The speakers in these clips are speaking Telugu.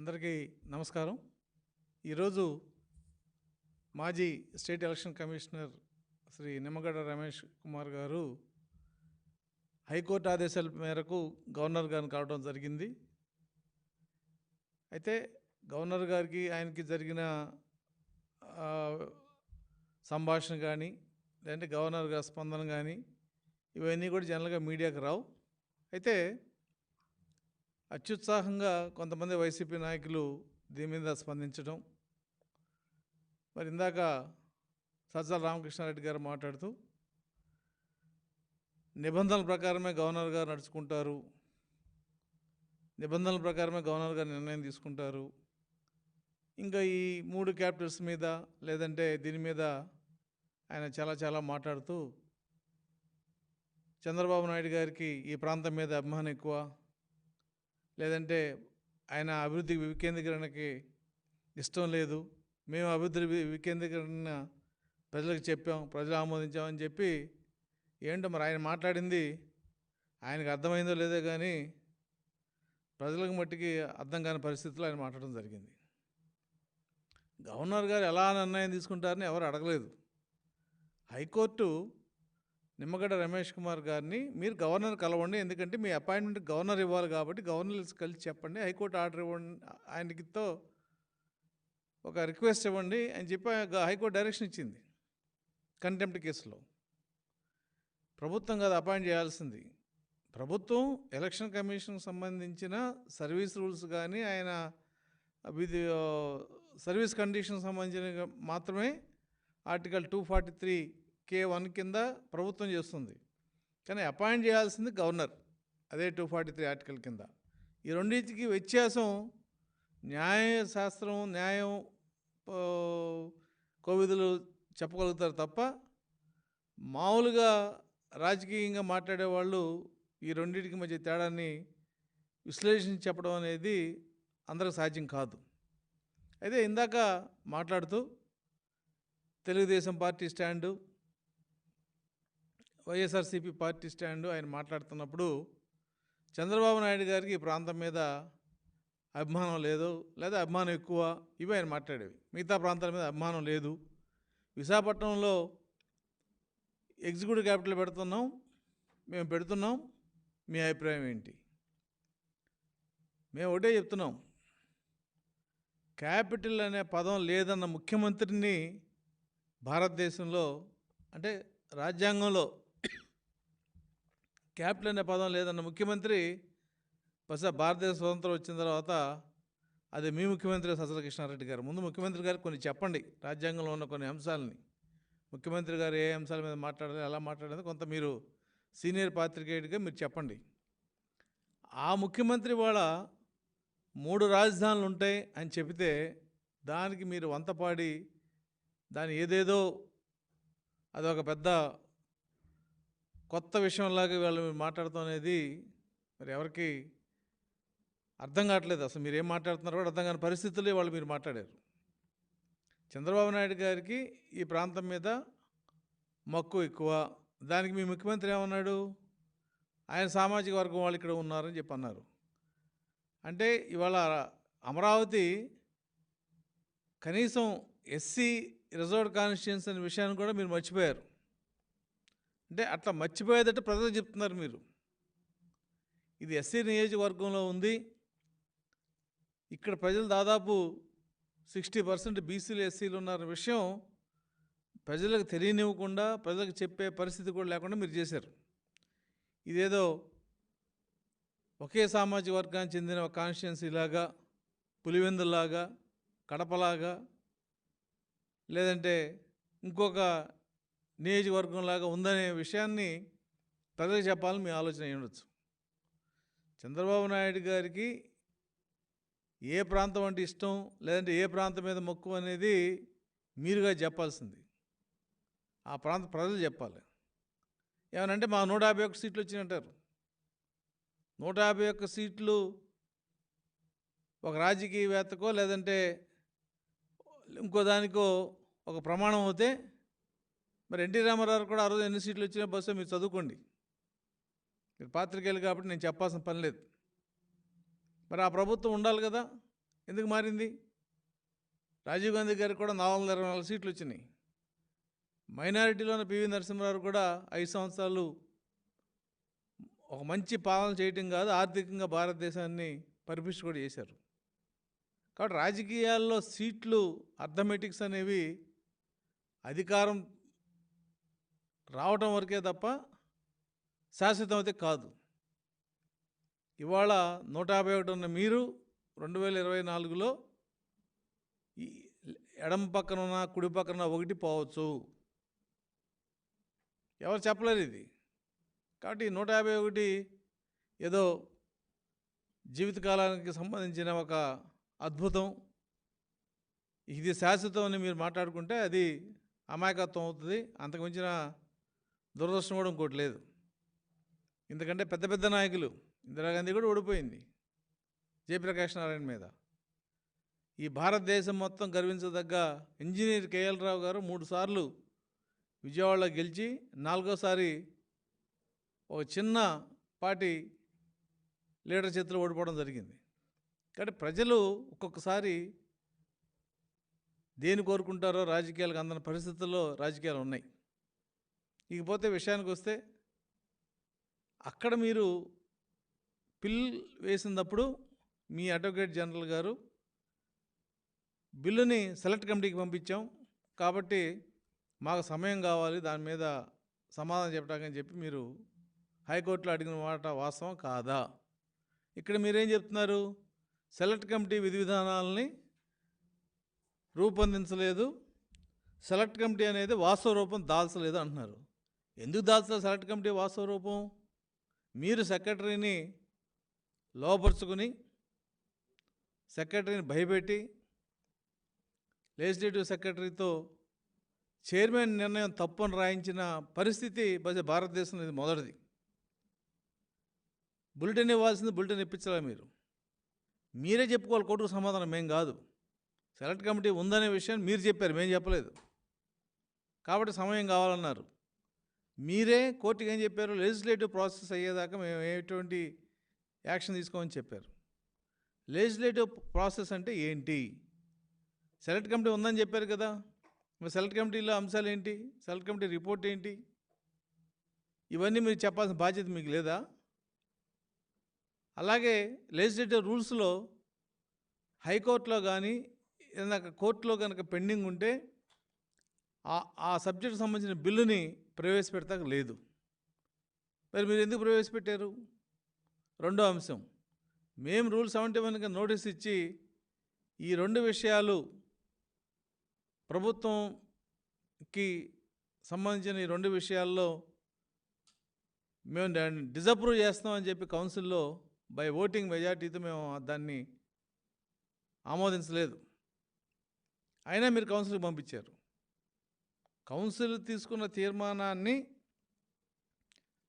అందరికీ నమస్కారం. ఈరోజు మాజీ state election commissioner Shri Nimmagadda Ramesh Kumar garu high court ఆదేశాల మేరకు గవర్నర్ గారిని కలవడం జరిగింది. అయితే గవర్నర్ గారికి ఆయనకి జరిగిన సంభాషణ కానీ లేదంటే గవర్నర్ గారి స్పందన కానీ ఇవన్నీ కూడా జనరల్గా మీడియాకు రావు. అయితే అత్యుత్సాహంగా కొంతమంది వైసీపీ నాయకులు దీని మీద స్పందించడం, మరి ఇందాక సజ్జల రామకృష్ణారెడ్డి గారు మాట్లాడుతూ నిబంధనల ప్రకారమే గవర్నర్ గారు నడుచుకుంటారు, నిబంధనల ప్రకారమే గవర్నర్ గారు నిర్ణయం తీసుకుంటారు, ఇంకా ఈ 3 క్యాపిటల్స్ మీద లేదంటే దీని మీద ఆయన చాలా మాట్లాడుతూ చంద్రబాబు నాయుడు గారికి ఈ ప్రాంతం మీద అభిమానం ఎక్కువ, లేదంటే ఆయన అభివృద్ధి వికేంద్రీకరణకి ఇష్టం లేదు, మేము అభివృద్ధి వికేంద్రీకరణ ప్రజలకు చెప్పాం, ప్రజలు ఆమోదించామని చెప్పి ఏంటో మరి ఆయన మాట్లాడింది ఆయనకు అర్థమైందో లేదో కానీ ప్రజలకు మట్టికి అర్థం కాని పరిస్థితుల్లో ఆయన మాట్లాడడం జరిగింది. గవర్నర్ గారు ఎలా నిర్ణయం తీసుకుంటారని ఎవరు అడగలేదు. హైకోర్టు నిమ్మగడ్డ రమేష్ కుమార్ గారిని మీరు గవర్నర్ కలవండి, ఎందుకంటే మీ అపాయింట్మెంట్ గవర్నర్ ఇవ్వాలి కాబట్టి గవర్నర్ కలిసి చెప్పండి, హైకోర్టు ఆర్డర్ ఇవ్వండి, ఆయనకితో ఒక రిక్వెస్ట్ ఇవ్వండి అని చెప్పి హైకోర్టు డైరెక్షన్ ఇచ్చింది. కంటెంప్ట్ కేసులో ప్రభుత్వం కాదు అపాయింట్ చేయాల్సింది. ప్రభుత్వం ఎలక్షన్ కమిషన్కి సంబంధించిన సర్వీస్ రూల్స్ కానీ ఆయన సర్వీస్ కండిషన్ సంబంధించిన మాత్రమే ఆర్టికల్ 243(k)(1) కింద ప్రభుత్వం చేస్తుంది. కానీ అపాయింట్ చేయాల్సింది గవర్నర్, అదే 243 ఆర్టికల్ కింద. ఈ రెండింటికి వ్యత్యాసం న్యాయశాస్త్రం, న్యాయం కోవిదులు చెప్పగలుగుతారు తప్ప మామూలుగా రాజకీయంగా మాట్లాడేవాళ్ళు ఈ రెండింటికి మధ్య తేడాన్ని విశ్లేషించి చెప్పడం అనేది అందరికి సాధ్యం కాదు. అయితే ఇందాక మాట్లాడుతూ Telugu Desam party stand, YSRCP party stand ఆయన మాట్లాడుతున్నప్పుడు చంద్రబాబు నాయుడు గారికి ఈ ప్రాంతం మీద అభిమానం లేదు, లేదా అభిమానం ఎక్కువ, ఇవి ఆయన మాట్లాడేవి. మిగతా ప్రాంతాల మీద అభిమానం లేదు. విశాఖపట్నంలో ఎగ్జిక్యూటివ్ క్యాపిటల్ పెడుతున్నాం, మేము పెడుతున్నాం, మీ అభిప్రాయం ఏంటి? మేము ఒకటే చెప్తున్నాం, క్యాపిటల్ అనే పదం లేదన్న ముఖ్యమంత్రిని భారతదేశంలో, అంటే రాజ్యాంగంలో క్యాపిటల్ అనే పదం లేదన్న ముఖ్యమంత్రి బహుశా భారతదేశ స్వతంత్రం వచ్చిన తర్వాత అది మీ ముఖ్యమంత్రి సజ్జల కృష్ణారెడ్డి గారు. ముందు ముఖ్యమంత్రి గారు కొన్ని చెప్పండి, రాజ్యాంగంలో ఉన్న కొన్ని అంశాలని, ముఖ్యమంత్రి గారు ఏ అంశాల మీద మాట్లాడాలి, ఎలా మాట్లాడాలి కొంత మీరు సీనియర్ పాత్రికేయుడిగా మీరు చెప్పండి. ఆ ముఖ్యమంత్రి వాళ్ళ 3 రాజధానులు ఉంటాయి అని చెబితే దానికి మీరు వంతపాడి దాని ఏదేదో అదొక పెద్ద కొత్త విషయంలాగా వాళ్ళు మాట్లాడతాం అనేది మరి ఎవరికి అర్థం కావట్లేదు. అసలు మీరు ఏం మాట్లాడుతున్నారో కూడా అర్థం కాని పరిస్థితుల్లో వాళ్ళు మీరు మాట్లాడారు. చంద్రబాబు నాయుడు గారికి ఈ ప్రాంతం మీద మక్కువ ఎక్కువ, దానికి మీ ముఖ్యమంత్రి ఏమన్నాడు, ఆయన సామాజిక వర్గం వాళ్ళు ఇక్కడ ఉన్నారని చెప్పి అన్నారు. అంటే ఇవాళ అమరావతి కనీసం ఎస్సీ రిజర్వ్డ్ కాన్స్టిట్యుయెన్సీ అనే విషయాన్ని కూడా మీరు మర్చిపోయారు. అంటే అట్లా మర్చిపోయేదట్టు ప్రజలు చెప్తున్నారు మీరు. ఇది ఎస్సీ నియోజకవర్గంలో ఉంది, ఇక్కడ ప్రజలు దాదాపు 60% బీసీలు ఎస్సీలు ఉన్న విషయం ప్రజలకు తెలియనివ్వకుండా, ప్రజలకు చెప్పే పరిస్థితి కూడా లేకుండా మీరు చేశారు. ఇదేదో ఒకే సామాజిక వర్గానికి చెందిన ఒక కాన్స్టిట్యుయెన్సీలాగా, పులివెందులాగా, కడపలాగా, లేదంటే ఇంకొక నియోజకవర్గంలాగా ఉందనే విషయాన్ని ప్రజలకు చెప్పాలని మీ ఆలోచన అయి ఉండొచ్చు. చంద్రబాబు నాయుడు గారికి ఏ ప్రాంతం అంటే ఇష్టం, లేదంటే ఏ ప్రాంతం మీద మక్కువ అనేది మీరుగా చెప్పాల్సింది, ఆ ప్రాంత ప్రజలు చెప్పాలి. ఏమనంటే మా 151 సీట్లు వచ్చినాయంటారు. 151 సీట్లు ఒక రాజకీయవేత్తకో లేదంటే ఇంకో దానికో ఒక ప్రమాణం అవుతే మరి ఎన్టీ రామారావు కూడా ఆ రోజు ఎన్ని సీట్లు వచ్చినా బస్సు మీరు చదువుకోండి. మీరు పాత్రికేయులు కాబట్టి నేను చెప్పాల్సిన పని లేదు. మరి ఆ ప్రభుత్వం ఉండాలి కదా, ఎందుకు మారింది? రాజీవ్ గాంధీ గారికి కూడా 424 సీట్లు వచ్చినాయి. మైనారిటీలోని పివి నరసింహారావు కూడా 5 సంవత్సరాలు ఒక మంచి పాలన చేయటం కాదు, ఆర్థికంగా భారతదేశాన్ని పరిపుష్టి కూడా చేశారు. కాబట్టి రాజకీయాల్లో సీట్లు అర్థమెటిక్స్ అనేవి అధికారం రావటం వరకే తప్ప శాశ్వతం అయితే కాదు. ఇవాళ 151 ఉన్న మీరు 2024లో ఈ ఎడమ పక్కన కుడి పక్కన ఒకటి పోవచ్చు, ఎవరు చెప్పలేరు ఇది. కాబట్టి 151 ఏదో జీవితకాలానికి సంబంధించిన ఒక అద్భుతం, ఇది శాశ్వతం అని మీరు మాట్లాడుకుంటే అది అమాయకత్వం అవుతుంది. అంతకుమించిన దురదృష్టం కూడా ఇంకోటి లేదు. ఎందుకంటే పెద్ద పెద్ద నాయకులు, ఇందిరాగాంధీ కూడా ఓడిపోయింది జయప్రకాష్ నారాయణ మీద. ఈ భారతదేశం మొత్తం గర్వించదగ్గ ఇంజనీర్ కేఎల్ రావు గారు 3 సార్లు విజయవాడలో గెలిచి 4వసారి ఒక చిన్న పార్టీ లీడర్ చేతిలో ఓడిపోవడం జరిగింది. కాబట్టి ప్రజలు ఒక్కొక్కసారి దేని కోరుకుంటారో రాజకీయాలకు అందని పరిస్థితుల్లో రాజకీయాలు ఉన్నాయి. ఇకపోతే విషయానికి వస్తే, అక్కడ మీరు పిల్ వేసినప్పుడు మీ అడ్వకేట్ జనరల్ గారు బిల్లుని సెలెక్ట్ కమిటీకి పంపించాం కాబట్టి మాకు సమయం కావాలి, దాని మీద సమాధానం చెప్పడానికని చెప్పి మీరు హైకోర్టులో అడిగిన మాట వాస్తవం కాదా? ఇక్కడ మీరేం చెప్తున్నారు? సెలెక్ట్ కమిటీ విధి విధానాలని రూపొందించలేదు, సెలెక్ట్ కమిటీ అనేది వాస్తవ రూపం దాల్చలేదు అంటున్నారు. ఎందుకు దాల్చలేదు సెలెక్ట్ కమిటీ వాస్తవ రూపం? మీరు సెక్రటరీని లోపరుచుకుని, సెక్రటరీని భయపెట్టి, లెజిస్లేటివ్ సెక్రటరీతో చైర్మన్ నిర్ణయం తప్పని రాయించిన పరిస్థితి భారతదేశంలో ఇది మొదటిది. బులెటిన్ ఇవ్వాల్సింది బులెటిన్ ఇప్పించాలి. మీరే చెప్పుకోవాలి కోర్టుకు సమాధానం, మేం కాదు. సెలెక్ట్ కమిటీ ఉందనే విషయాన్ని మీరు చెప్పారు, మేము చెప్పలేదు. కాబట్టి సమయం కావాలన్నారు. మీరే కోర్టుకి ఏం చెప్పారు? లెజిస్లేటివ్ ప్రాసెస్ అయ్యేదాకా మేము ఎటువంటి యాక్షన్ తీసుకోమని చెప్పారు. లెజిస్లేటివ్ ప్రాసెస్ అంటే ఏంటి? సెలెక్ట్ కమిటీ ఉందని చెప్పారు కదా, మరి సెలెక్ట్ కమిటీలో అంశాలు ఏంటి? సెలెక్ట్ కమిటీ రిపోర్ట్ ఏంటి? ఇవన్నీ మీరు చెప్పాల్సిన బాధ్యత మీకు లేదా? అలాగే లెజిస్లేటివ్ రూల్స్లో హైకోర్టులో కానీ ఏదైనా కోర్టులో కనుక పెండింగ్ ఉంటే ఆ సబ్జెక్ట్ సంబంధించిన బిల్లుని ప్రవేశపెడతాక లేదు. మరి మీరు ఎందుకు ప్రవేశపెట్టారు? రెండో అంశం, మేము రూల్ 71కి నోటీస్ ఇచ్చి ఈ 2 విషయాలు ప్రభుత్వంకి సంబంధించిన ఈ 2 విషయాల్లో మేము డిజప్రూవ్ చేస్తామని చెప్పి కౌన్సిల్లో బై ఓటింగ్ మెజార్టీతో మేము దాన్ని ఆమోదించలేదు. అయినా మీరు కౌన్సిల్కి పంపించారు. కౌన్సిల్ తీసుకున్న తీర్మానాన్ని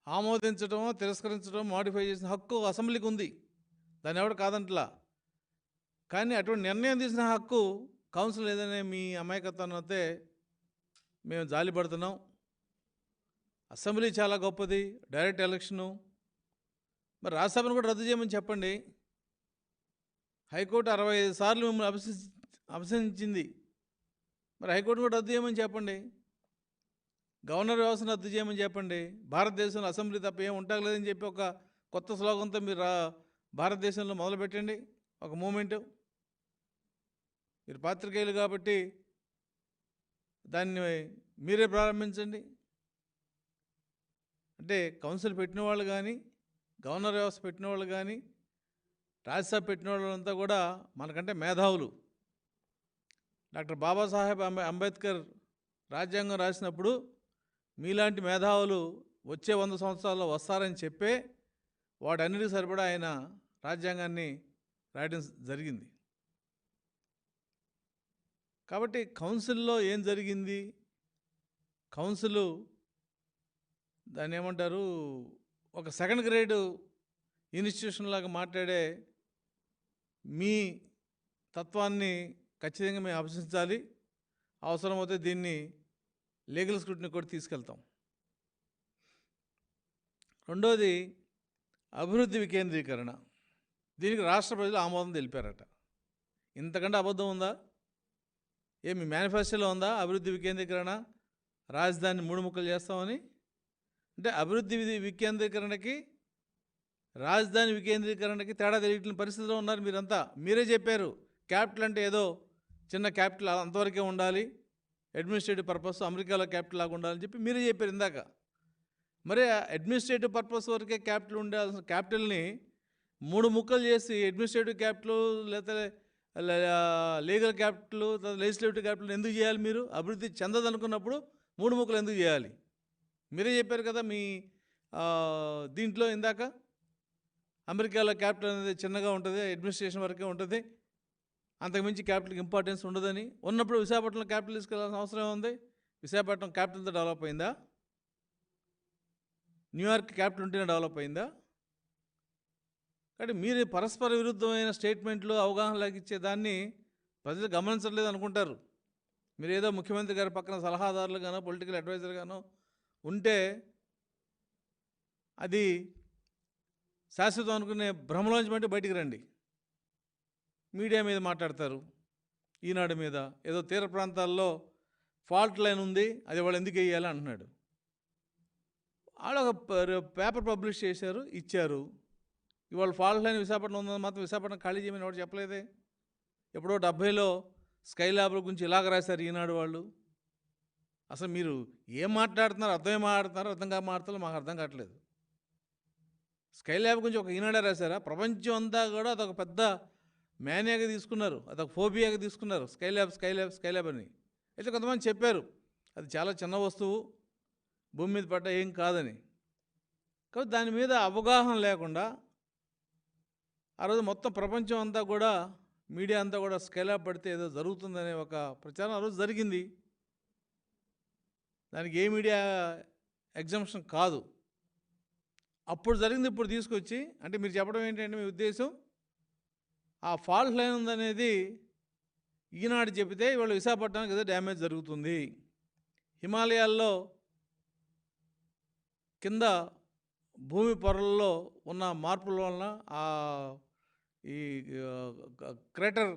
ఆమోదించడమో తిరస్కరించడం మాడిఫై చేసిన హక్కు అసెంబ్లీకి ఉంది, దాన్ని ఎవడు కాదంటలా. కానీ అటువంటి నిర్ణయం తీసిన హక్కు కౌన్సిల్ ఏదైనా మీ అమాయకత్వాన్ని అయితే మేము జాలిపడుతున్నాం. అసెంబ్లీ చాలా గొప్పది, డైరెక్ట్ ఎలక్షను. మరి రాజ్యసభను కూడా రద్దు చేయమని చెప్పండి. హైకోర్టు 65 సార్లు మిమ్మల్ని అభిశంసించింది, మరి హైకోర్టు కూడా రద్దు చేయమని చెప్పండి. గవర్నర్ వ్యవస్థను రద్దు చేయమని చెప్పండి. భారతదేశంలో అసెంబ్లీ తప్ప ఏం ఉండలేదని చెప్పి ఒక కొత్త శ్లోకంతో మీరు భారతదేశంలో మొదలుపెట్టండి ఒక మూమెంటు. మీరు పాత్రికేయులు కాబట్టి దాన్ని మీరే ప్రారంభించండి. అంటే కౌన్సిల్ పెట్టిన వాళ్ళు కానీ, గవర్నర్ వ్యవస్థ పెట్టిన వాళ్ళు కానీ, రాజ్యసభ పెట్టిన వాళ్ళంతా కూడా మనకంటే మేధావులు. డాక్టర్ బాబాసాహెబ్ అంబేద్కర్ రాజ్యాంగం రాసినప్పుడు మీలాంటి మేధావులు వచ్చే 100 సంవత్సరాల్లో వస్తారని చెప్పే వాటన్నిటికి సరిపడా ఆయన రాజ్యాంగాన్ని రాయడం జరిగింది. కాబట్టి కౌన్సిల్లో ఏం జరిగింది? కౌన్సిల్ దాన్ని ఏమంటారు, ఒక సెకండ్ గ్రేడ్ ఇన్స్టిట్యూషన్ లాగా మాట్లాడే మీ తత్వాన్ని ఖచ్చితంగా మేము అభ్యసించాలి. అవసరమైతే దీన్ని లీగల్ స్క్రూటినీ కూడా తీసుకెళ్తాం. రెండోది అభివృద్ధి వికేంద్రీకరణ. దీనికి రాష్ట్ర ప్రజలు ఆమోదం తెలిపారట. ఇంతకంటే అబద్ధం ఉందా? మీ మేనిఫెస్టోలో ఉందా అభివృద్ధి వికేంద్రీకరణ, రాజధానిని 3 ముక్కలు చేస్తామని? అంటే అభివృద్ధి వికేంద్రీకరణకి, రాజధాని వికేంద్రీకరణకి తేడా తెలియట్లేని పరిస్థితిలో ఉన్నారు మీరంతా. మీరే చెప్పారు క్యాపిటల్ అంటే ఏదో చిన్న క్యాపిటల్ అంతవరకే ఉండాలి, అడ్మినిస్ట్రేటివ్ పర్పస్ అమెరికాలో క్యాపిటల్ లాగా ఉండాలని చెప్పి మీరే చెప్పారు ఇందాక. మరి అడ్మినిస్ట్రేటివ్ పర్పస్ వరకే క్యాపిటల్ ఉండాల్సిన క్యాపిటల్ని 3 ముక్కలు చేసి అడ్మినిస్ట్రేటివ్ క్యాపిటల్ లేకపోతే లీగల్ క్యాపిటల్, లెజిస్లేటివ్ క్యాపిటల్ ఎందుకు చేయాలి మీరు? అభివృద్ధి చెందదనుకున్నప్పుడు 3 ముక్కలు ఎందుకు చేయాలి? మీరే చెప్పారు కదా మీ దీంట్లో ఇందాక, అమెరికాలో క్యాపిటల్ అనేది చిన్నగా ఉంటుంది, అడ్మినిస్ట్రేషన్ వరకే ఉంటుంది, అంతకుమించి క్యాపిటల్కి ఇంపార్టెన్స్ ఉండదని. ఉన్నప్పుడు విశాఖపట్నం క్యాపిటల్ తీసుకెళ్ళాల్సిన అవసరం ఉంది? విశాఖపట్నం క్యాపిటల్తో డెవలప్ అయిందా? న్యూయార్క్ క్యాపిటల్ ఉంటేనే డెవలప్ అయిందా? కాబట్టి మీరు పరస్పర విరుద్ధమైన స్టేట్మెంట్లు అవగాహనలోకి ఇచ్చేదాన్ని ప్రజలు గమనించట్లేదు అనుకుంటారు. మీరు ఏదో ముఖ్యమంత్రి గారి పక్కన సలహాదారులుగానో పొలిటికల్ అడ్వైజర్గానో ఉంటే అది శాశ్వతం అనుకునే భ్రమలోంచి బట్టి బయటికి రండి. మీడియా మీద మాట్లాడతారు, ఈనాడు మీద ఏదో తీర ప్రాంతాల్లో ఫాల్ట్ లైన్ ఉంది, అది వాళ్ళు ఎందుకు వేయాలి అంటున్నాడు. వాళ్ళు ఒక పేపర్ పబ్లిష్ చేశారు, ఇచ్చారు. ఇవాళ ఫాల్ట్ లైన్ విశాఖపట్నం ఉందని మాత్రం విశాఖపట్నం ఖాళీ చేయమని ఎవరు చెప్పలేదే. ఎప్పుడో 70లో స్కై ల్యాబ్ల గురించి ఇలాగ రాశారు ఈనాడు వాళ్ళు. అసలు మీరు ఏం మాట్లాడుతున్నారు, అర్థమే మాట్లాడుతున్నారు, అర్థం కాక మాట్లాడుతున్నారు, మాకు అర్థం కావట్లేదు. స్కై ల్యాబ్ గురించి ఒక ఈనాడే రాశారా? ప్రపంచం అంతా కూడా అదొక పెద్ద మేనియాగా తీసుకున్నారు, అదొక ఫోబియాగా తీసుకున్నారు, sky lab sky lab sky lab అని. అయితే కొంతమంది చెప్పారు అది చాలా చిన్న వస్తువు, భూమి మీద పడ్డ ఏం కాదని. కాబట్టి దాని మీద అవగాహన లేకుండా ఆ రోజు మొత్తం ప్రపంచం అంతా కూడా, మీడియా అంతా కూడా స్కై ల్యాబ్ పడితే ఏదో జరుగుతుందనే ఒక ప్రచారం ఆ రోజు జరిగింది. దానికి ఏ మీడియా ఎగ్జామ్షన్ కాదు. అప్పుడు జరిగింది ఇప్పుడు తీసుకొచ్చి, అంటే మీరు చెప్పడం ఏంటంటే మీ ఉద్దేశం, ఆ ఫాల్ట్ లైన్ ఉందనేది ఈనాడు చెబితే ఇవాళ విశాఖపట్నానికి ఏదో డ్యామేజ్ జరుగుతుంది. హిమాలయాల్లో కింద భూమి పొరల్లో ఉన్న మార్పుల వలన ఈ క్రేటర్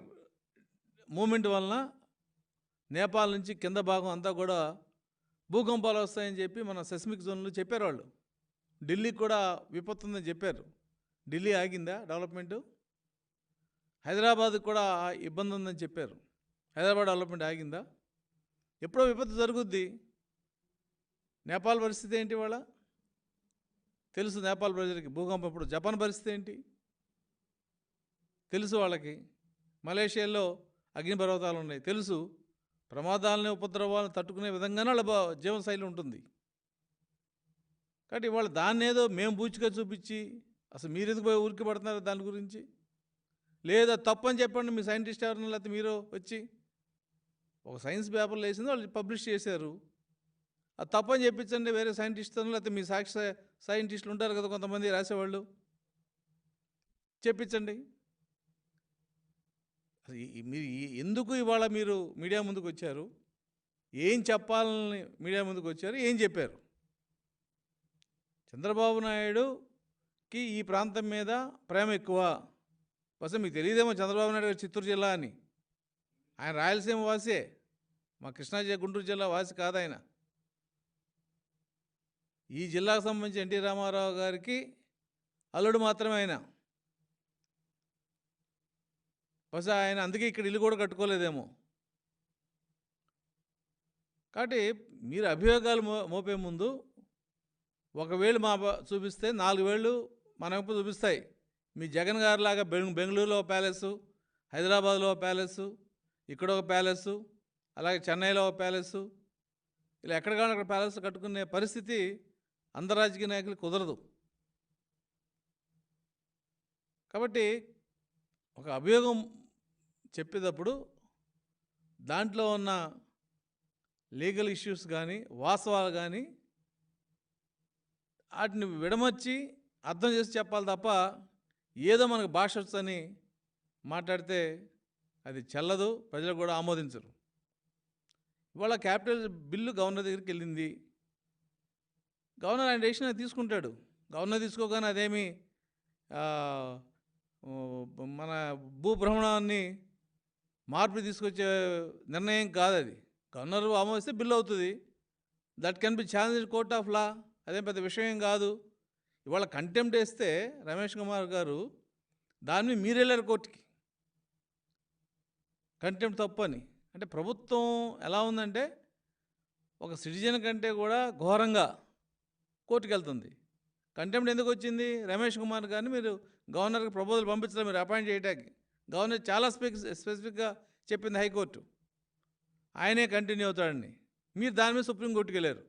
మూమెంట్ వలన నేపాల్ నుంచి కింద భాగం అంతా కూడా భూకంపాలు వస్తాయని చెప్పి మన సెస్మిక్ జోన్లు చెప్పారు వాళ్ళు. ఢిల్లీకి కూడా విపత్తు ఉందని చెప్పారు. ఢిల్లీ ఆగిందా డెవలప్మెంటు? హైదరాబాద్కి కూడా ఇబ్బంది ఉందని చెప్పారు. హైదరాబాద్ డెవలప్మెంట్ ఆగిందా? ఎప్పుడో విపత్తు జరుగుద్ది. నేపాల్ పరిస్థితి ఏంటి వాళ్ళ తెలుసు. నేపాల్ ప్రజలకి భూకంపం ఇప్పుడు. జపాన్ పరిస్థితి ఏంటి తెలుసు వాళ్ళకి. మలేషియాలో అగ్నిపర్వతాలు ఉన్నాయి తెలుసు. ప్రమాదాలని, ఉపద్రవాలను తట్టుకునే విధంగానే వాళ్ళ జీవనశైలి ఉంటుంది. కాబట్టి వాళ్ళు దాన్ని ఏదో మేము బూచిగా చూపించి, అసలు మీరు ఎందుకు పోయి ఊరికి పడుతున్నారు దాని గురించి? లేదా తప్పని చెప్పండి మీ సైంటిస్ట్ ఎవరైనా, లేకపోతే మీరు వచ్చి ఒక సైన్స్ పేపర్లో వేసింది వాళ్ళు పబ్లిష్ చేశారు, అది తప్పని చెప్పించండి వేరే సైంటిస్టులను, లేకపోతే మీ సాక్షి సైంటిస్టులు ఉంటారు కదా కొంతమంది రాసేవాళ్ళు, చెప్పించండి. మీరు ఎందుకు ఇవాళ మీరు మీడియా ముందుకు వచ్చారు? ఏం చెప్పాలని మీడియా ముందుకు వచ్చారు? ఏం చెప్పారు? చంద్రబాబు నాయుడుకి ఈ ప్రాంతం మీద ప్రేమ ఎక్కువ. అసలు మీకు తెలియదేమో చంద్రబాబు నాయుడు గారు చిత్తూరు జిల్లా అని. ఆయన రాయలసీమ వాసే, మా కృష్ణా జిల్లా గుంటూరు జిల్లా వాసి కాదు ఆయన. ఈ జిల్లాకు సంబంధించి ఎన్టీ రామారావు గారికి అల్లుడు మాత్రమే ఆయన. బహుశా ఆయన అందుకే ఇక్కడ ఇల్లు కూడా కట్టుకోలేదేమో. కాబట్టి మీరు అభియోగాలు మోపే ముందు ఒక వేలు మా చూపిస్తే 4 వేళ్ళు మన వైపు చూపిస్తాయి. మీ జగన్ గారి లాగా బెంగళూరులో ఒక ప్యాలెస్, హైదరాబాద్లో ఒక ప్యాలెస్, ఇక్కడ ఒక ప్యాలెస్, అలాగే చెన్నైలో ఒక ప్యాలెస్, ఇలా ఎక్కడ కావాలి అక్కడ ప్యాలెస్ కట్టుకునే పరిస్థితి అందరు రాజకీయ నాయకులు కుదరదు. కాబట్టి ఒక అభియోగం చెప్పేటప్పుడు దాంట్లో ఉన్న లీగల్ ఇష్యూస్ కానీ వాస్తవాలు కానీ వాటిని విడమర్చి అర్థం చేసి చెప్పాలి తప్ప ఏదో మనకు భాష వచ్చని మాట్లాడితే అది చెల్లదు, ప్రజలు కూడా ఆమోదించరు. ఇవాళ క్యాపిటల్ బిల్లు గవర్నర్ దగ్గరికి వెళ్ళింది. గవర్నర్ ఆయన డెసిషన్ తీసుకుంటాడు. గవర్నర్ తీసుకోగానే అదేమి మన భూభ్రమణాన్ని మార్పు తీసుకొచ్చే నిర్ణయం కాదు అది. గవర్నర్ ఆమోదిస్తే బిల్ అవుతుంది. That can be challenge court of law. అదేం పెద్ద విషయం ఏం కాదు. ఇవాళ కంటెంప్ట్ వేస్తే రమేష్ కుమార్ గారు దాని మీద మీరు వెళ్ళారు కోర్టుకి, కంటెంప్ట్ తప్పు అని. అంటే ప్రభుత్వం ఎలా ఉందంటే ఒక సిటిజన్ కంటే కూడా ఘోరంగా కోర్టుకు వెళ్తుంది. కంటెంప్ట్ ఎందుకు వచ్చింది? రమేష్ కుమార్ గారిని మీరు గవర్నర్కి ప్రపోజల్ పంపించడం, మీరు అపాయింట్ చేయడానికి గవర్నర్ చాలా స్పెసిఫిక్గా చెప్పింది హైకోర్టు. ఆయనే కంటిన్యూ అవుతాడని. మీరు దాని మీద సుప్రీంకోర్టుకి వెళ్ళారు.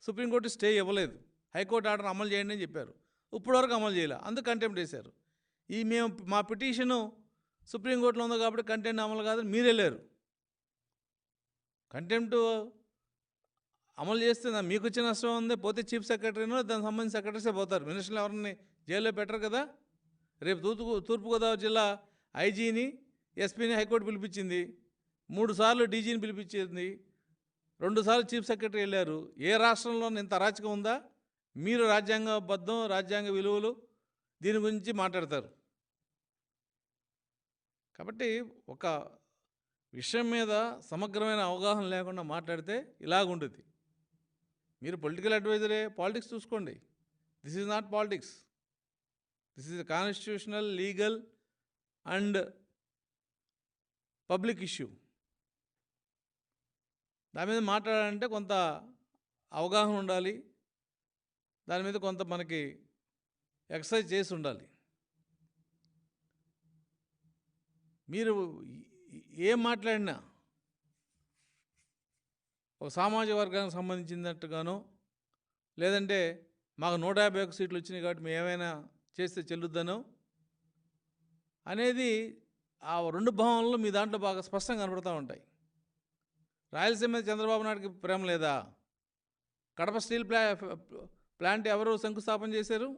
సుప్రీంకోర్టు స్టే ఇవ్వలేదు. హైకోర్టు ఆర్డర్ అమలు చేయండి అని చెప్పారు. ఇప్పటివరకు అమలు చేయలే, అందుకు కంటెంప్ట్ వేశారు. మేము మా పిటిషను సుప్రీంకోర్టులో ఉంది కాబట్టి కంటెంప్ట్ అమలు కాదని మీరు వెళ్ళారు. కంటెంప్ట్ అమలు చేస్తే మీకు వచ్చిన నష్టం ఉంది. పోతే చీఫ్ సెక్రటరీనో దానికి సంబంధించిన సెక్రటరీసే పోతారు. మినిస్టర్లు ఎవరిని జైల్లో పెట్టరు కదా. రేపు తూర్పుగోదావరి జిల్లా ఐజీని, ఎస్పీని హైకోర్టు పిలిపించింది. 3 సార్లు డీజీని పిలిపించింది. 2 సార్లు చీఫ్ సెక్రటరీ వెళ్ళారు. ఏ రాష్ట్రంలో ఇంత అరాచకం ఉందా? మీరు రాజ్యాంగబద్ధం, రాజ్యాంగ విలువలు దీని గురించి మాట్లాడతారు. కాబట్టి ఒక విషయం మీద సమగ్రమైన అవగాహన లేకుండా మాట్లాడితే ఇలాగుంటుంది. మీరు పొలిటికల్ అడ్వైజరే, పాలిటిక్స్ చూసుకోండి. This is not politics. This is constitutional, legal and public issue. దాని మీద మాట్లాడాలంటే కొంత అవగాహన ఉండాలి. దాని మీద కొంత మనకి ఎక్సర్సైజ్ చేసి ఉండాలి. మీరు ఏం మాట్లాడినా ఒక సామాజిక వర్గానికి సంబంధించినట్టుగానో, లేదంటే మాకు 151 సీట్లు వచ్చినాయి కాబట్టి మేము ఏమైనా చేస్తే చెల్లుద్దనో అనేది ఆ 2 భావనలు మీ దాంట్లో బాగా స్పష్టంగా కనబడుతూ ఉంటాయి. రాయలసీమ మీద చంద్రబాబు నాయుడుకి ప్రేమ లేదా? కడప స్టీల్ ప్లాంట్ ఎవరు శంకుస్థాపన చేశారు?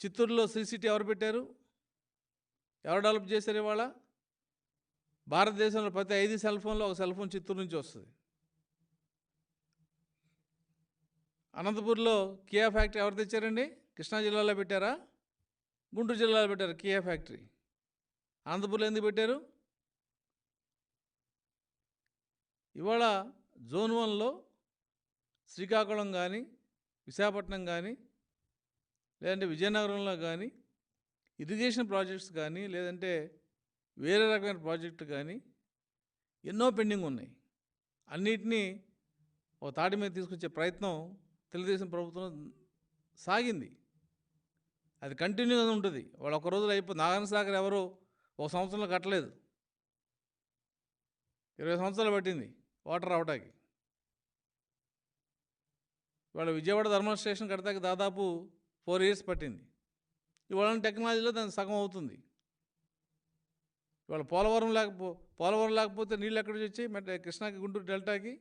చిత్తూరులో సిసిటీ ఎవరు పెట్టారు? ఎవరు డెవలప్ చేశారు? ఇవాళ భారతదేశంలో ప్రతి 5 సెల్ ఫోన్లో ఒక సెల్ ఫోన్ చిత్తూరు నుంచి వస్తుంది. అనంతపూర్లో కియా ఫ్యాక్టరీ ఎవరు తెచ్చారండి? కృష్ణా జిల్లాలో పెట్టారా? గుంటూరు జిల్లాలో పెట్టారు కియా ఫ్యాక్టరీ. అనంతపూర్లో ఎందుకు పెట్టారు? ఇవాళ జోన్ 1లో శ్రీకాకుళం కానీ, విశాఖపట్నం కానీ, లేదంటే విజయనగరంలో కానీ ఇరిగేషన్ ప్రాజెక్ట్స్ కానీ, లేదంటే వేరే రకమైన ప్రాజెక్టు కానీ ఎన్నో పెండింగ్ ఉన్నాయి. అన్నిటినీ ఒక తాటి మీద తీసుకొచ్చే ప్రయత్నం తెలుగుదేశం ప్రభుత్వం సాగింది. అది కంటిన్యూగా ఉంటుంది. వాళ్ళు ఒక రోజులో అయిపోయి నాగార్జున సాగర్ ఎవరు 1 సంవత్సరంలో కట్టలేదు. 20 సంవత్సరాలు పట్టింది వాటర్ రావటానికి. ఇవాళ విజయవాడ థర్మల్ స్టేషన్ కడతాకి దాదాపు 4 years పట్టింది. ఇవాళ టెక్నాలజీలో దాని సగం అవుతుంది. ఇవాళ పోలవరం లేకపోతే నీళ్ళు ఎక్కడి నుంచి వచ్చాయి? మరి కృష్ణాకి, గుంటూరు డెల్టాకి.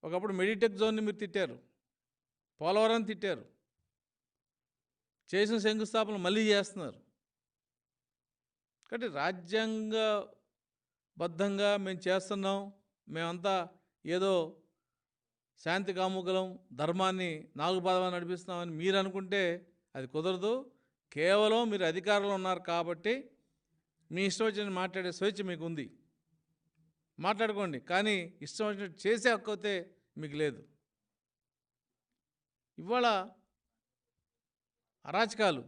ఒకప్పుడు మెడిటెక్ జోన్ని మీరు తిట్టారు, పోలవరాన్ని తిట్టారు. చేసిన శంకుస్థాపన మళ్ళీ చేస్తున్నారు. కాబట్టి రాజ్యాంగబద్ధంగా మేము చేస్తున్నాం, మేమంతా ఏదో శాంతి కాముకలం, ధర్మాన్ని 4 పాదాలు నడిపిస్తున్నామని మీరు అనుకుంటే అది కుదరదు. కేవలం మీరు అధికారంలో ఉన్నారు కాబట్టి మీ ఇష్టం వచ్చినట్టు మాట్లాడే స్వేచ్ఛ మీకు ఉంది, మాట్లాడుకోండి. కానీ ఇష్టం వచ్చినట్టు చేసే హక్కు అయితే మీకు లేదు. ఇవాళ అరాచకాలు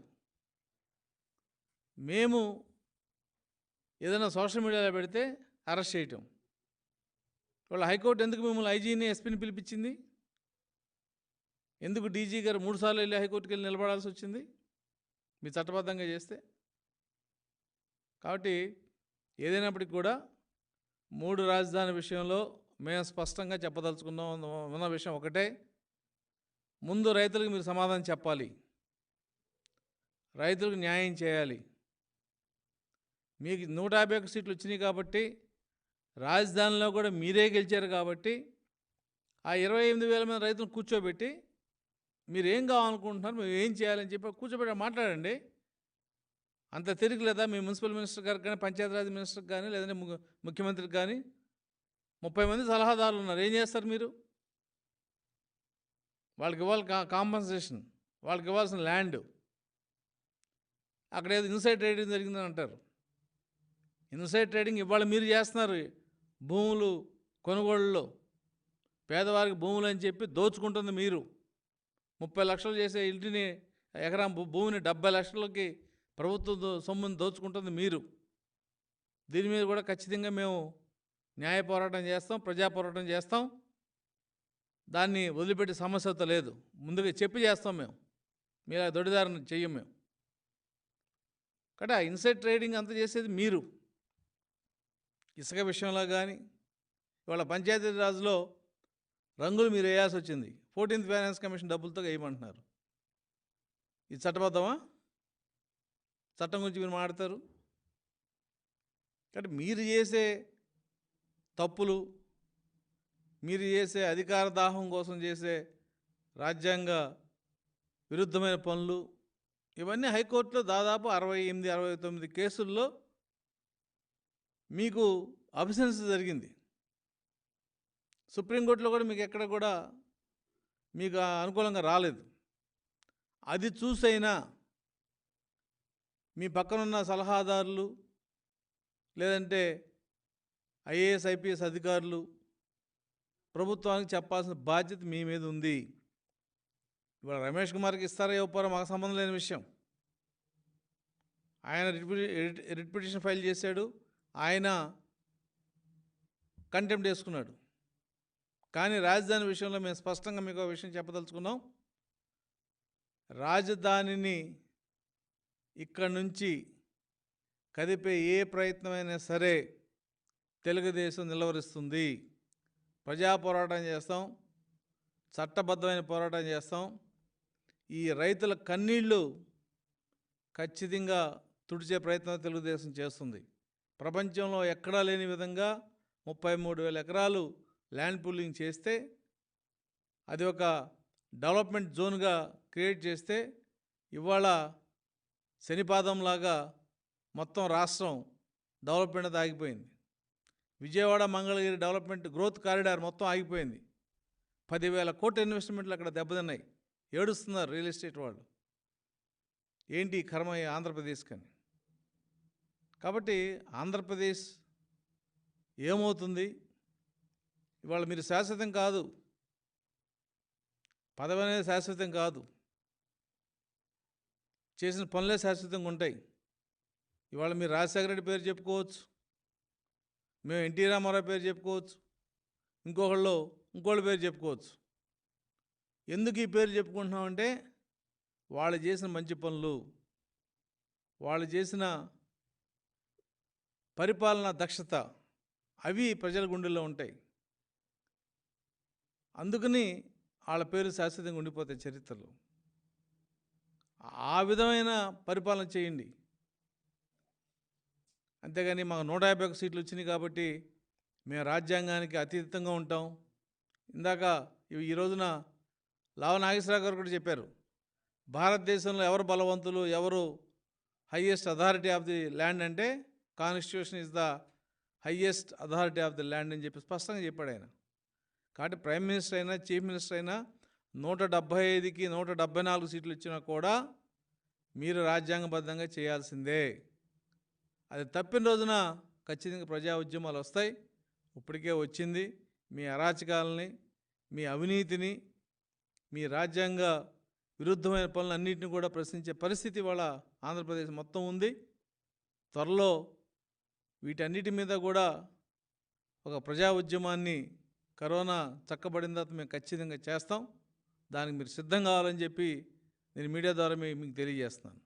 మేము ఏదైనా సోషల్ మీడియాలో పెడితే అరెస్ట్ చేయటం. ఇవాళ హైకోర్టు ఎందుకు మిమ్మల్ని ఐజీని, ఎస్పీని పిలిపించింది? ఎందుకు డీజీ గారు 3 సార్లు వెళ్ళి హైకోర్టుకి వెళ్ళి నిలబడాల్సి వచ్చింది మీరు చట్టబద్ధంగా చేస్తే? కాబట్టి ఏదైనప్పటికీ కూడా 3 రాజధాని విషయంలో మేము స్పష్టంగా చెప్పదలుచుకున్నాం. ఉన్న విషయం ఒకటే, ముందు రైతులకు మీరు సమాధానం చెప్పాలి, రైతులకు న్యాయం చేయాలి. మీకు 151 సీట్లు వచ్చినాయి కాబట్టి, రాజధానిలో కూడా మీరే గెలిచారు కాబట్టి, ఆ 28,000 మంది రైతులను కూర్చోబెట్టి మీరు ఏం కావాలనుకుంటున్నారు, మేము ఏం చేయాలని చెప్పి కూర్చోబెట్టి మాట్లాడండి. అంత తిరిగి లేదా మీ మున్సిపల్ మినిస్టర్ గారికి కానీ, పంచాయతీరాజ్ మినిస్టర్కి కానీ, లేదంటే ముఖ్యమంత్రికి కానీ 30 మంది సలహాదారులు ఉన్నారు. ఏం చేస్తారు మీరు? వాళ్ళకి ఇవ్వాలి కాంపన్సేషన్, వాళ్ళకి ఇవ్వాల్సిన ల్యాండ్, అక్కడ ఏదో ఇన్సైడ్ ట్రేడింగ్ జరిగిందని అంటారు. ఇన్సైడ్ ట్రేడింగ్ ఇవాళ మీరు చేస్తున్నారు. భూములు కొనుగోళ్ళలో పేదవారికి భూములు అని చెప్పి దోచుకుంటుంది మీరు. 30 లక్షలు చేసే ఇంటిని ఎకరం భూమిని 70 లక్షలకి ప్రభుత్వ సొమ్ముని దోచుకుంటుంది మీరు. దీని మీద కూడా ఖచ్చితంగా మేము న్యాయ పోరాటం చేస్తాం, ప్రజా పోరాటం చేస్తాం. దాన్ని వదిలిపెట్టే సమస్యత లేదు. ముందుగా చెప్పి చేస్తాం మేము. మీరు ఆ దొడిదారిని చెయ్యం మేము. కాబట్టి ఆ ఇన్సైడ్ ట్రేడింగ్ అంతా చేసేది మీరు. ఇసుక విషయంలో కానీ ఇవాళ పంచాయతీరాజ్లో రంగులు మీరు వేయాల్సి వచ్చింది. 14th ఫైనాన్స్ కమిషన్ డబ్బులతో వేయమంటున్నారు. ఇది చట్టబద్ధమా? చట్టం గురించి మీరు మాట్లాడతారు. కాబట్టి మీరు చేసే తప్పులు, మీరు చేసే అధికార దాహం కోసం చేసే రాజ్యాంగ విరుద్ధమైన పనులు, ఇవన్నీ హైకోర్టులో దాదాపు 68, 69 కేసుల్లో మీకు అబ్సెన్స్ జరిగింది. సుప్రీంకోర్టులో కూడా మీకు ఎక్కడ కూడా మీకు అనుకూలంగా రాలేదు. అది చూసైనా మీ పక్కనున్న సలహాదారులు లేదంటే ఐఏఎస్ ఐపీఎస్ అధికారులు ప్రభుత్వానికి చెప్పాల్సిన బాధ్యత మీ మీద ఉంది. ఇవాళ రమేష్ కుమార్కి ఇస్తారో ఇవ్వకపోరో మాకు సంబంధం లేని విషయం. ఆయన రిట్ పిటిషన్ ఫైల్ చేశాడు, ఆయన కంటెంప్ట్ చేసుకున్నాడు. కానీ రాజధాని విషయంలో మేము స్పష్టంగా మీకు ఒక విషయం చెప్పదలుచుకున్నాం. రాజధానిని ఇక్కడి నుంచి కదిపే ఏ ప్రయత్నమైనా సరే తెలుగుదేశం నిలవరిస్తుంది. ప్రజా పోరాటం చేస్తాం, చట్టబద్ధమైన పోరాటం చేస్తాం. ఈ రైతుల కన్నీళ్ళు ఖచ్చితంగా తుడిచే ప్రయత్నం తెలుగుదేశం చేస్తుంది. ప్రపంచంలో ఎక్కడా లేని విధంగా 33,000 ఎకరాలు ల్యాండ్ పూలింగ్ చేస్తే, అది ఒక డెవలప్మెంట్ జోన్గా క్రియేట్ చేస్తే, ఇవాళ శనిపాదంలాగా మొత్తం రాష్ట్రం డెవలప్మెంట్ ఆగిపోయింది. Vijayawada Mangalagiri development growth corridor మొత్తం ఆగిపోయింది. 10,000 కోట్ల ఇన్వెస్ట్మెంట్లు అక్కడ దెబ్బతిన్నాయి. ఏడుస్తున్నారు రియల్ ఎస్టేట్ వాళ్ళు. ఏంటి కర్మ ఆంధ్రప్రదేశ్ కని. కాబట్టి ఆంధ్రప్రదేశ్ ఏమవుతుంది? ఇవాళ మీరు శాశ్వతం కాదు, పదవి అనేది శాశ్వతం కాదు, చేసిన పనులే శాశ్వతంగా ఉంటాయి. ఇవాళ మీరు రాజశేఖర రెడ్డి పేరు చెప్పుకోవచ్చు, మేము ఎన్టీ రామారావు పేరు చెప్పుకోవచ్చు, ఇంకోళ్ళ పేరు చెప్పుకోవచ్చు. ఎందుకు ఈ పేరు చెప్పుకుంటున్నామంటే వాళ్ళు చేసిన మంచి పనులు, వాళ్ళు చేసిన పరిపాలనా దక్షత, అవి ప్రజల గుండెల్లో ఉంటాయి. అందుకని వాళ్ళ పేరు శాశ్వతంగా ఉండిపోతాయి చరిత్రలో. ఆ విధమైన పరిపాలన చేయండి. అంతేగాని మాకు 151 సీట్లు వచ్చినాయి కాబట్టి మేము రాజ్యాంగానికి అతీతంగా ఉంటాం. ఇందాక ఈ రోజున లావ నాగేశ్వరరావు గారు కూడా చెప్పారు, భారతదేశంలో ఎవరు బలవంతులు, ఎవరు highest authority of the land అంటే constitution is the highest authority of the land అని చెప్పి స్పష్టంగా చెప్పాడు ఆయన. కాబట్టి ప్రైమ్ మినిస్టర్ అయినా చీఫ్ మినిస్టర్ అయినా 175కి 174 సీట్లు ఇచ్చినా కూడా మీరు రాజ్యాంగబద్ధంగా చేయాల్సిందే. అది తప్పిన రోజున ఖచ్చితంగా ప్రజా ఉద్యమాలు వస్తాయి. ఇప్పటికే వచ్చింది. మీ అరాచకాలని, మీ అవినీతిని, మీ రాజ్యాంగ విరుద్ధమైన పనులన్నింటినీ కూడా ప్రశ్నించే పరిస్థితి వాళ్ళ ఆంధ్రప్రదేశ్ మొత్తం ఉంది. త్వరలో వీటన్నిటి మీద కూడా ఒక ప్రజా ఉద్యమాన్ని కరోనా చక్కబడిన తర్వాత మేము ఖచ్చితంగా చేస్తాం. దానికి మీరు సిద్ధం కావాలని చెప్పి నేను మీడియా ద్వారా మీకు తెలియజేస్తున్నాను.